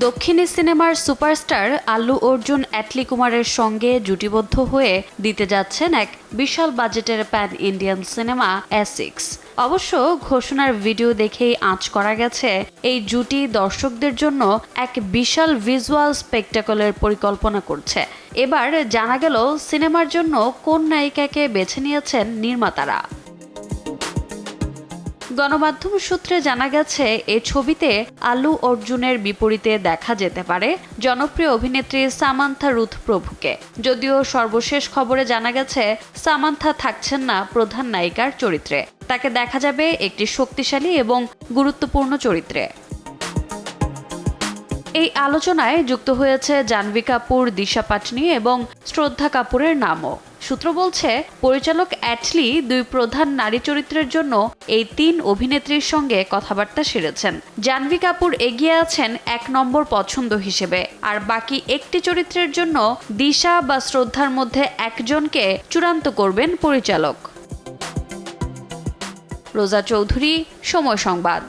দক্ষিণী সিনেমার সুপারস্টার আল্লু অর্জুন অ্যাটলি কুমারের সঙ্গে জুটিবদ্ধ হয়ে দিতে যাচ্ছেন এক বিশাল বাজেটের প্যান ইন্ডিয়ান সিনেমা এসিক্স। অবশ্য ঘোষণার ভিডিও দেখেই আঁচ করা গেছে এই জুটি দর্শকদের জন্য এক বিশাল ভিজুয়াল স্পেকটাকলের পরিকল্পনা করছে। এবার জানা গেল সিনেমার জন্য কোন নায়িকাকে বেছে নিয়েছেন নির্মাতারা। গণমাধ্যম সূত্রে জানা গেছে এ ছবিতে আল্লু অর্জুনের বিপরীতে দেখা যেতে পারে জনপ্রিয় অভিনেত্রী সামান্থা রুথ প্রভুকে। যদিও সর্বশেষ খবরে জানা গেছে সামান্থা থাকছেন না প্রধান নায়িকার চরিত্রে, তাকে দেখা যাবে একটি শক্তিশালী এবং গুরুত্বপূর্ণ চরিত্রে। এই আলোচনায় যুক্ত হয়েছে জাহ্নবী কাপুর, দিশা পাটনি এবং শ্রদ্ধা কাপুরের নামও। সূত্র বলছে পরিচালক অ্যাটলি দুই প্রধান নারী চরিত্রের জন্য এই তিন অভিনেত্রীর সঙ্গে কথাবার্তা সেরেছেন। জাহ্নবী কাপুর এগিয়ে আছেন ১ নম্বর পছন্দ হিসেবে, আর বাকি একটি চরিত্রের জন্য দিশা বা শ্রদ্ধার মধ্যে একজনকে চূড়ান্ত করবেন পরিচালক। রোজা চৌধুরী, সময় সংবাদ।